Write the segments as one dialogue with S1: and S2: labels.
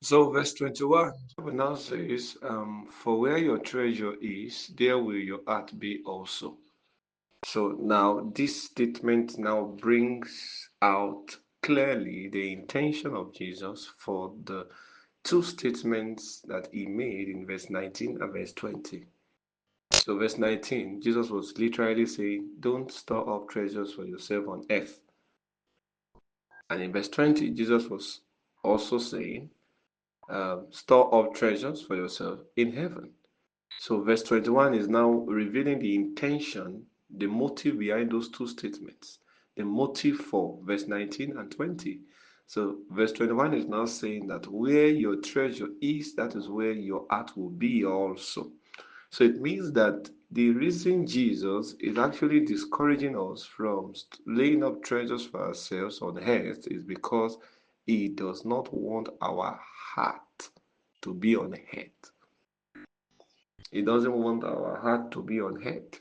S1: So, verse 21, the Bible now says, For where your treasure is, there will your heart be also. So, now this statement now brings out clearly the intention of Jesus for the two statements that he made in verse 19 and verse 20. So, verse 19, Jesus was literally saying, Don't store up treasures for yourself on earth. And in verse 20, Jesus was also saying, Store up treasures for yourself in heaven. So, verse 21 is now revealing the intention, the motive behind those two statements, the motive for verse 19 and 20. So, verse 21 is now saying that where your treasure is, that is where your heart will be also. So, it means that the reason Jesus is actually discouraging us from laying up treasures for ourselves on earth is because he does not want our heart to be on earth. He doesn't want our heart to be on earth.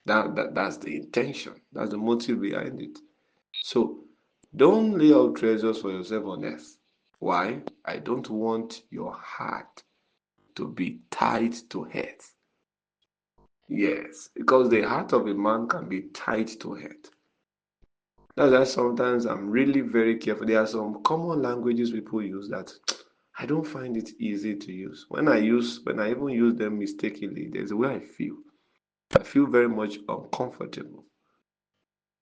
S1: That's the intention. That's the motive behind it. So don't lay out treasures for yourself on earth. Why? I don't want your heart to be tied to earth. Yes, because the heart of a man can be tied to earth. That's why sometimes I'm really very careful. There are some common languages people use that I don't find it easy to use. When I even use them mistakenly, there's a way I feel. I feel very much uncomfortable.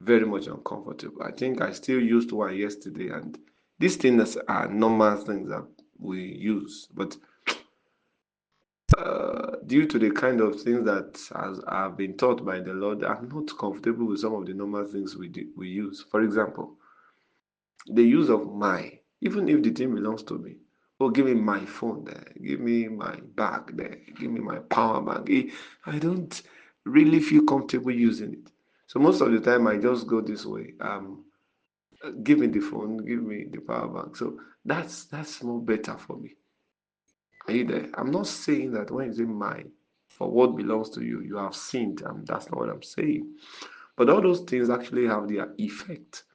S1: Very much uncomfortable. I think I still used one yesterday, and these things are normal things that we use. But due to the kind of things that has have been taught by the Lord, I'm not comfortable with some of the normal things we use. For example, the use of my, even if the thing belongs to me. Oh, give me my phone there. Give me my bag there. Give me my power bank. I don't really feel comfortable using it. So most of the time, I just go this way. Give me the phone. Give me the power bank. So that's more better for me. Are you there? I'm not saying that when you say mine, for what belongs to you, you have sinned. That's not what I'm saying. But all those things actually have their effect.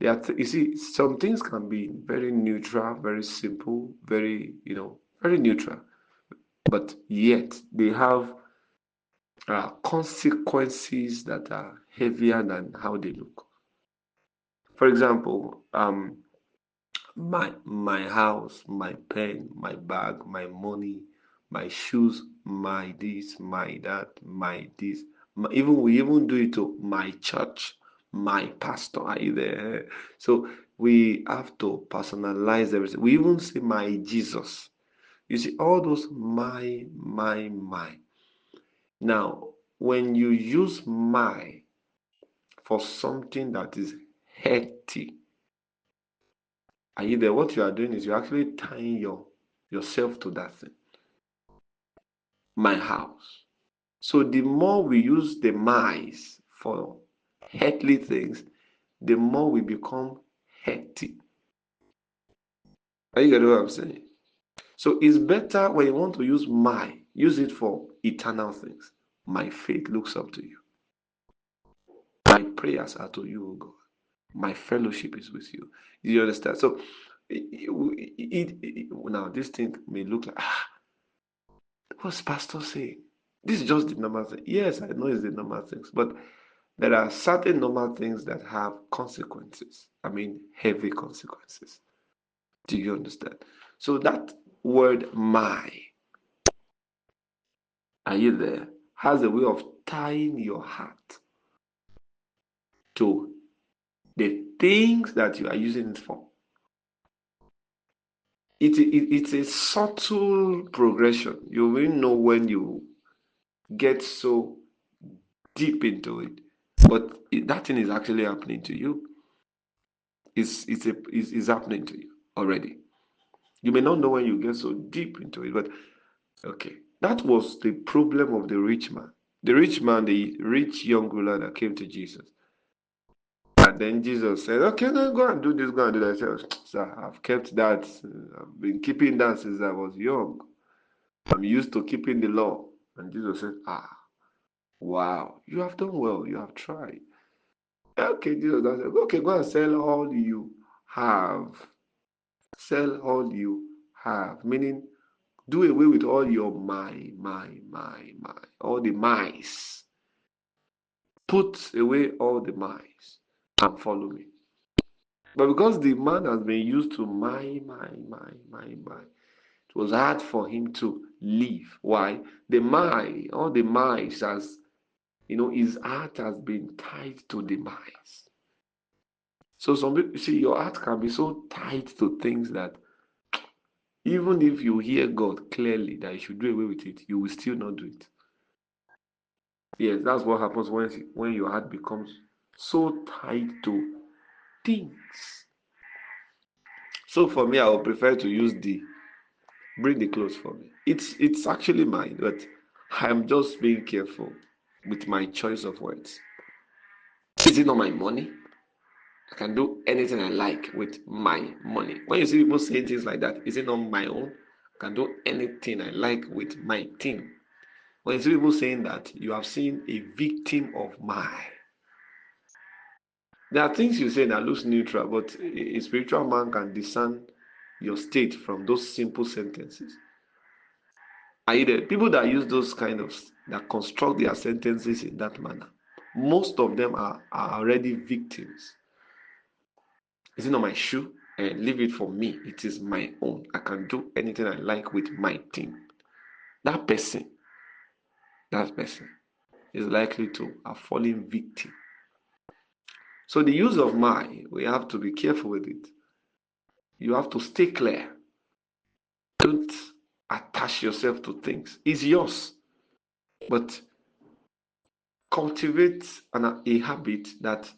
S1: You see, some things can be very neutral, very simple, very neutral, but yet they have consequences that are heavier than how they look. For example, my house, my pen, my bag, my money, my shoes, my this, my that, my this. Even we even do it to my church, my pastor. Are you there? So we have to personalize everything. We even say my Jesus. You see, all those my. Now, when you use my for something that is healthy, are you there? What you are doing is you're actually tying yourself to that thing. My house. So the more we use the mice for earthly things, the more we become healthy. Are you getting what I'm saying? So it's better when you want to use use it for eternal things. My faith looks up to you. My prayers are to you, O God. My fellowship is with you. You understand? So now this thing may look like what's pastor saying? This is just the normal thing. Yes, I know it's the normal things, but there are certain normal things that have consequences. I mean, heavy consequences. Do you understand? So that word my, are you there? Has a way of tying your heart to the things that you are using it for. It's a subtle progression. You will know when you get so deep into it. But that thing is actually happening to you. It's happening to you already. You may not know when you get so deep into it, but okay. That was the problem of the rich man. The rich man, the rich young ruler that came to Jesus. And then Jesus said, okay, now go and do this, go and do that. I said, sir, I've kept that. I've been keeping that since I was young. I'm used to keeping the law. And Jesus said, wow, you have done well. You have tried. Okay, Jesus said, okay, go and sell all you have. Sell all you have, meaning do away with all your my, all the my's. Put away all the my's and follow me. But because the man has been used to my, it was hard for him to leave. Why? All the my's has, his heart has been tied to the my's. So some people, you see, your heart can be so tied to things that even if you hear God clearly that you should do away with it, you will still not do it. Yes, that's what happens when your heart becomes so tied to things. So for me, I would prefer to use bring the clothes for me. It's actually mine, but I'm just being careful with my choice of words. Is it not my money? I can do anything I like with my money. When you see people saying things like that, is it not my own? I can do anything I like with my thing. When you see people saying that, you have seen a victim of my. There are things you say that looks neutral, but a spiritual man can discern your state from those simple sentences. Are you there? People that use those that construct their sentences in that manner, most of them are already victims. Is it not my shoe? Leave it for me. It is my own. I can do anything I like with my thing. That person is likely to have fallen victim. So the use of my, we have to be careful with it. You have to stay clear. Don't attach yourself to things. It's yours. But cultivate a habit that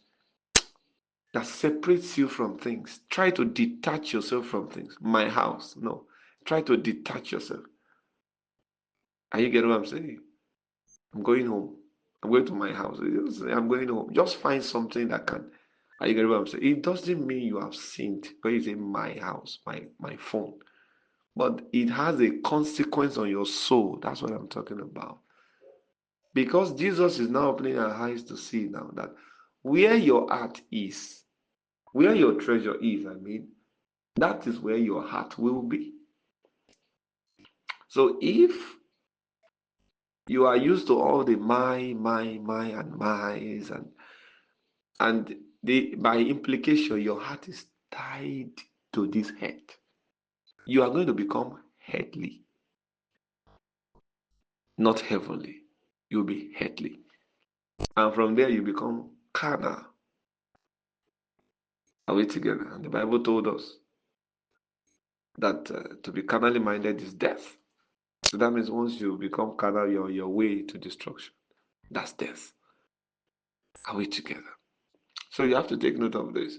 S1: separates you from things. Try to detach yourself from things. My house, no. Try to detach yourself. Are you getting what I'm saying? I'm going home. I'm going to my house. I'm going home. Just find something that can. Are you getting what I'm saying? It doesn't mean you have sinned when you say my house, my phone. But it has a consequence on your soul. That's what I'm talking about. Because Jesus is now opening our eyes to see now that where your heart is, where your treasure is, that is where your heart will be. So if you are used to all the my, and my's, and by implication, your heart is tied to this head, you are going to become headly, not heavenly. You'll be headly. And from there, you become carnal. Are we together? And the Bible told us that to be carnally minded is death. So that means once you become carnal, you're on your way to destruction. That's death. Are we together? So you have to take note of this.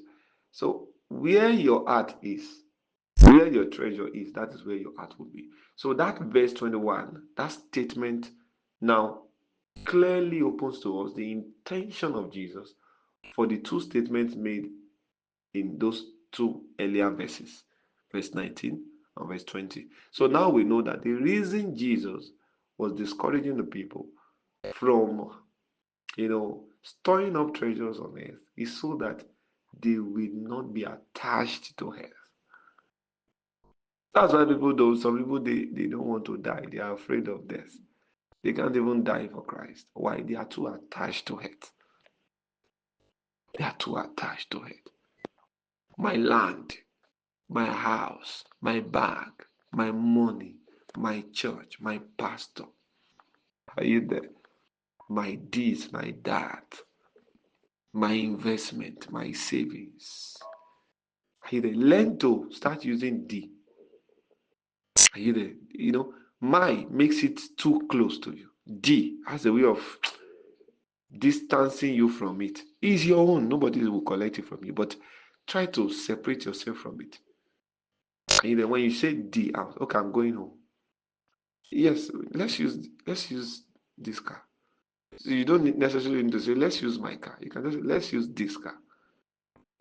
S1: So where your heart is, where your treasure is, that is where your heart will be. So that verse 21, that statement now clearly opens to us the intention of Jesus for the two statements made in those two earlier verses, verse 19 and verse 20. So now we know that the reason Jesus was discouraging the people from, storing up treasures on earth is so that they will not be attached to earth. That's why some people, they don't want to die. They are afraid of death. They can't even die for Christ. Why? They are too attached to earth. They are too attached to it. My land, my house, my bag, my money, my church, my pastor. Are you there? My this, my that, my investment, my savings. Are you there? Learn to start using D. Are you there? My makes it too close to you. D has a way of distancing you from it. It's your own. Nobody will collect it from you. But try to separate yourself from it. And then when you say D out, okay, I'm going home. Yes, let's use this car. So you don't necessarily need to say let's use my car. You can just say let's use this car.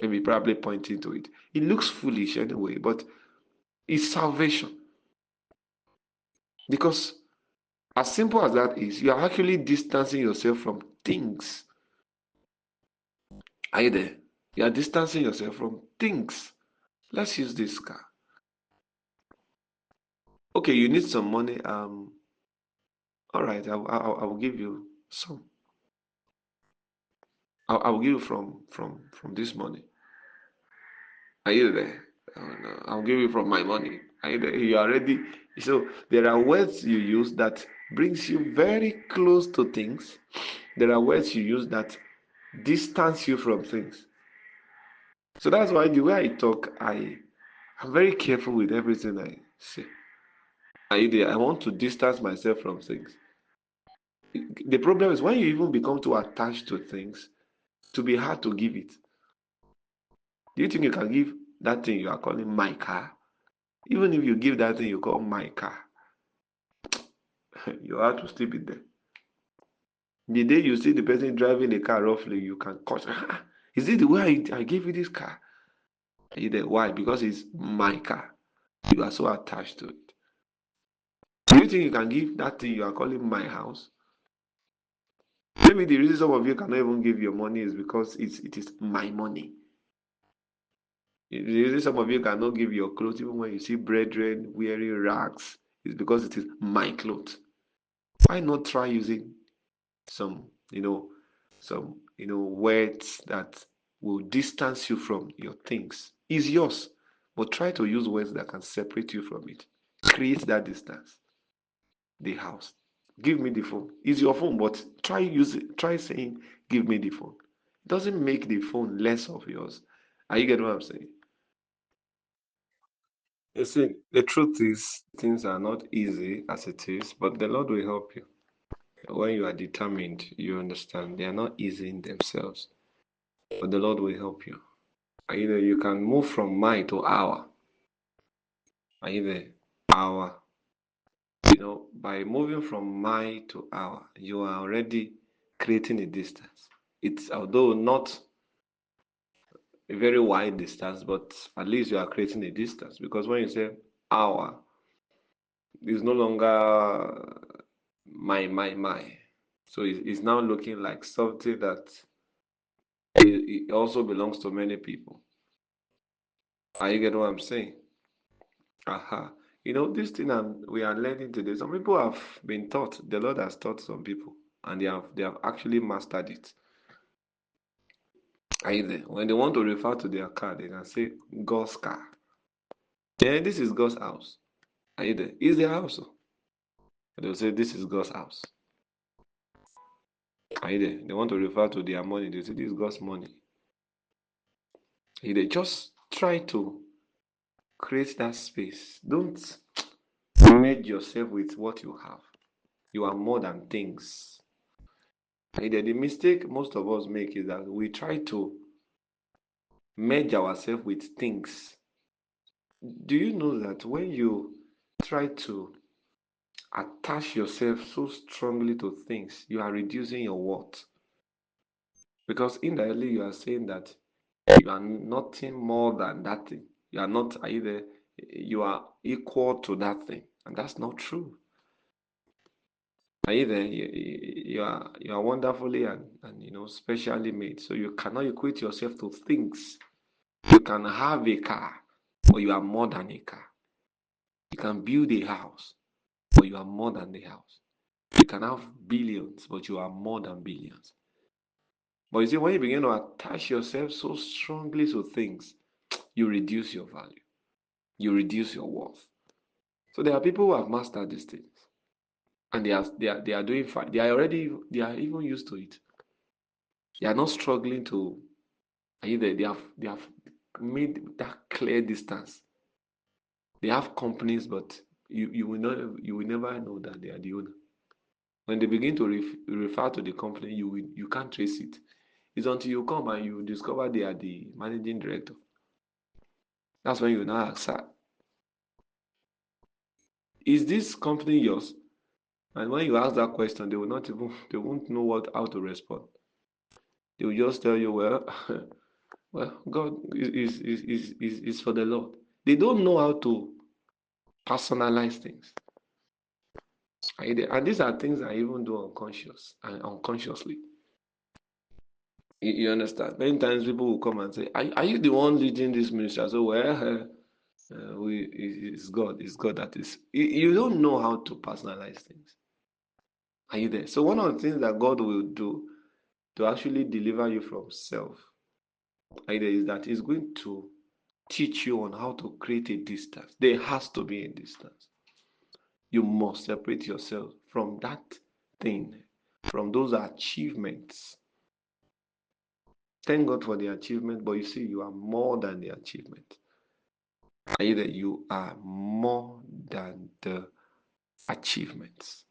S1: Maybe probably pointing to it. It looks foolish anyway, but it's salvation. Because as simple as that is, you are actually distancing yourself from things. Are you there? You are distancing yourself from things. Let's use this car. Okay, you need some money. All right, I will give you some. I will give you from this money. Are you there? Oh, no, I'll give you from my money. Are you there? You are ready. So there are words you use that brings you very close to things. There are words you use that distance you from things. So that's why the way I talk, I'm very careful with everything I say. Are you there? I want to distance myself from things. The problem is when you even become too attached to things, to be hard to give it. Do you think you can give that thing you are calling my car? Even if you give that thing you call my car, you have to still be there. The day you see the person driving the car roughly, you can catch. Is it the way I gave you this car? Are you there? Why? Because it's my car. You are so attached to it. Do you think you can give that thing you are calling my house? Maybe the reason some of you cannot even give your money is because it is my money. The reason some of you cannot give your clothes, even when you see brethren wearing rags, is because it is my clothes. Why not try using some, words that will distance you from your things? It's yours, but try to use words that can separate you from it. Create that distance. The house. Give me the phone. It's your phone, but try saying, give me the phone. It doesn't make the phone less of yours. Are you getting what I'm saying? You see, the truth is, things are not easy as it is, but the Lord will help you. When you are determined, you understand they are not easy in themselves, but the Lord will help you. Either you can move from my to our, either our. By moving from my to our, you are already creating a distance. It's although not a very wide distance, but at least you are creating a distance because when you say our, it's no longer my. So it's now looking like something that it also belongs to many people. Are you getting what I'm saying? Aha. This thing we are learning today. Some people have been taught. The Lord has taught some people, and they have actually mastered it. Are you there? When they want to refer to their car, they can say God's car. Yeah, this is God's house. Are you there? It's their house. They'll say this is God's house. Are you there? They want to refer to their money. They say this is God's money. Are you there? Just try to create that space. Don't merge yourself with what you have. You are more than things. Are you there? The mistake most of us make is that we try to merge ourselves with things. Do you know that when you try to attach yourself so strongly to things, you are reducing your worth? Because indirectly you are saying that you are nothing more than that thing. You are not either, you are equal to that thing. And that's not true. Are you there? You are wonderfully and specially made. So you cannot equate yourself to things. You can have a car, but you are more than a car. You can build a house, but you are more than the house. You can have billions, but you are more than billions. But you see, when you begin to attach yourself so strongly to things, you reduce your value. You reduce your worth. So there are people who have mastered these things, and they are doing fine. They are even used to it. They are not struggling to either. They have made that clear distance. They have companies, but you will never know that they are the owner. When they begin to refer to the company, you can't trace it. It's until you come and you discover they are the managing director. That's when you now ask, sir, is this company yours? And when you ask that question, they won't know how to respond. They will just tell you, well, well, God is for the Lord. They don't know how to personalize things. And these are things I even do unconscious and unconsciously. You understand? Many times people will come and say, are you the one leading this ministry? I say, well, It's God. It's God that is. You don't know how to personalize things. Are you there? So one of the things that God will do to actually deliver you from self, are you there, is that He's going to teach you on how to create a distance. There has to be a distance. You must separate yourself from that thing, from those achievements. Thank God for the achievement, but you see, you are more than the achievement. Are you there? You are more than the achievements.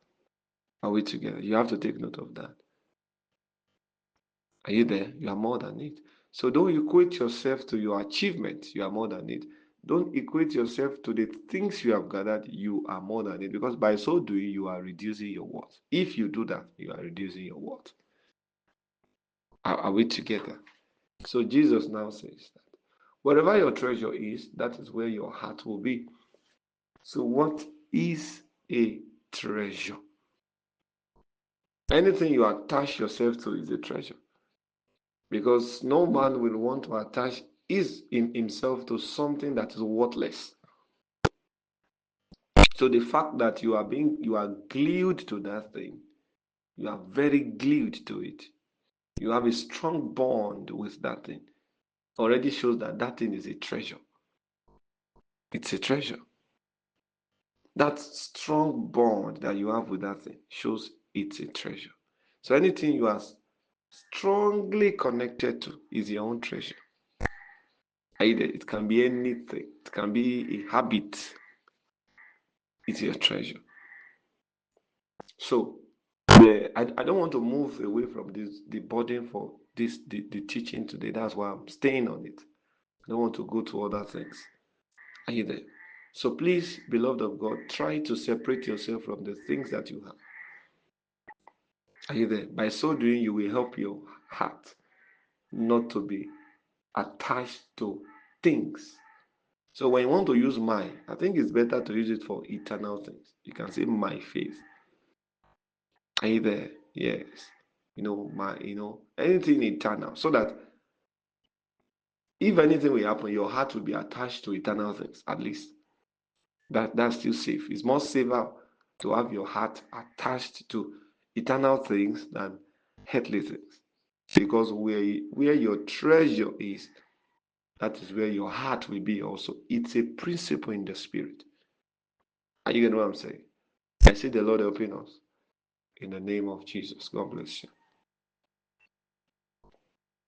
S1: Are we together? You have to take note of that. Are you there? You are more than it. So don't equate yourself to your achievement. You are more than it. Don't equate yourself to the things you have gathered. You are more than it. Because by so doing, you are reducing your worth. If you do that, you are reducing your worth. Are we together? So Jesus now says that wherever your treasure is, that is where your heart will be. So what is a treasure? Anything you attach yourself to is a treasure. Because no man will want to attach himself to something that is worthless. So the fact that you are glued to that thing, you are very glued to it. You have a strong bond with that thing. Already shows that that thing is a treasure. It's a treasure. That strong bond that you have with that thing shows it's a treasure. So anything you are strongly connected to is your own treasure. It can be anything. It can be a habit. It's your treasure. So I don't want to move away from the burden for the teaching today. That's why I'm staying on it. I don't want to go to other things. Are you there? So please, beloved of God, try to separate yourself from the things that you have. Are you there? By so doing, you will help your heart not to be attached to things. So when you want to use my, I think it's better to use it for eternal things. You can say my faith. Are you there? Yes. Anything eternal. So that if anything will happen, your heart will be attached to eternal things, at least. That's still safe. It's more safer to have your heart attached to eternal things than earthly things. Because where your treasure is, that is where your heart will be also. It's a principle in the spirit. Are you getting what I'm saying? I see the Lord helping us. In the name of Jesus. God bless you.